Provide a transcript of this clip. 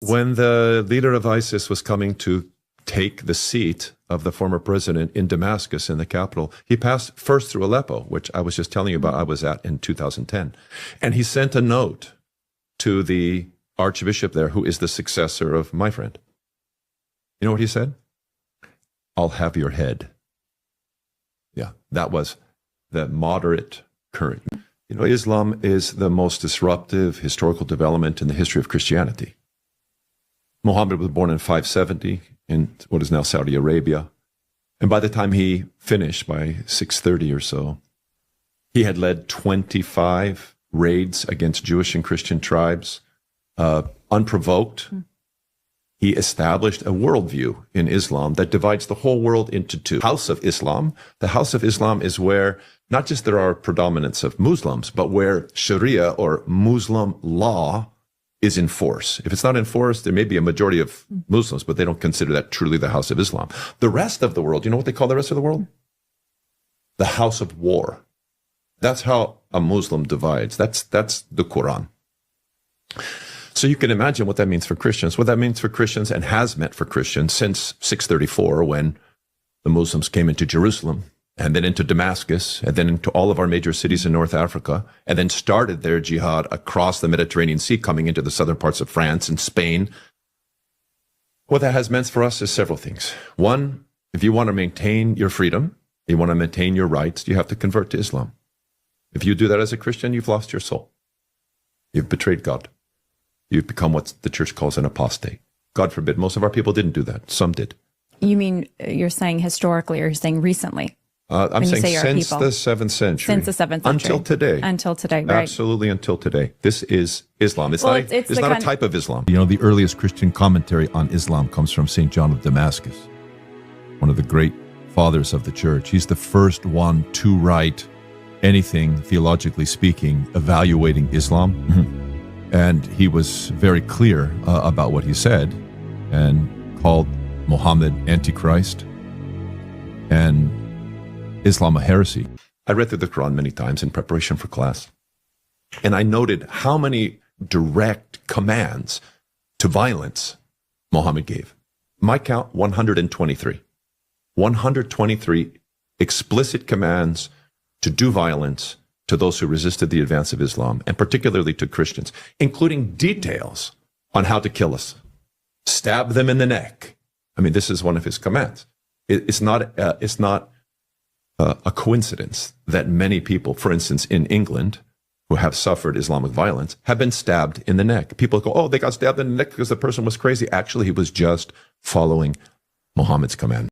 When the leader of ISIS was coming to take the seat of the former president in Damascus, in the capital, he passed first through Aleppo, which I was just telling you about, I was at in 2010. And he sent a note to the archbishop there, who is the successor of my friend. You know what he said? I'll have your head. Yeah, that was the moderate current. You know, Islam is the most disruptive historical development in the history of Christianity. Muhammad was born in 570 in what is now Saudi Arabia. And by the time he finished, by 630 or so, he had led 25 raids against Jewish and Christian tribes, unprovoked. He established a worldview in Islam that divides the whole world into two. House of Islam. The House of Islam is where not just there are predominance of Muslims, but where Sharia or Muslim law is in force. If it's not enforced, there may be a majority of Muslims, but they don't consider that truly the House of Islam. The rest of the world, you know what they call the rest of the world? The House of War. That's how a Muslim divides. That's the Quran. So you can imagine what that means for Christians. What that means for Christians and has meant for Christians since 634, when the Muslims came into Jerusalem, and then into Damascus, and then into all of our major cities in North Africa, and then started their jihad across the Mediterranean Sea, coming into the southern parts of France and Spain. What that has meant for us is several things. One, if you want to maintain your freedom, you want to maintain your rights, you have to convert to Islam. If you do that as a Christian, you've lost your soul. You've betrayed God. You've become what the church calls an apostate. God forbid, most of our people didn't do that. Some did. You mean, you're saying historically, or you're saying recently? I'm saying since the 7th century. Since the 7th century. Until today. Until today, right. Absolutely until today. This is Islam. It's not a type of Islam. You know, the earliest Christian commentary on Islam comes from St. John of Damascus, one of the great fathers of the church. He's the first one to write anything, theologically speaking, evaluating Islam. And he was very clear about what he said and called Muhammad Antichrist and Islam a heresy. I read through the Quran many times in preparation for class, and I noted how many direct commands to violence Muhammad gave. My count, 123. 123 explicit commands to do violence to those who resisted the advance of Islam, and particularly to Christians, including details on how to kill us. Stab them in the neck. I mean, this is one of his commands. It's not a coincidence that many people, for instance, in England, who have suffered Islamic violence, have been stabbed in the neck. People go, oh, they got stabbed in the neck because the person was crazy. Actually, he was just following Muhammad's command.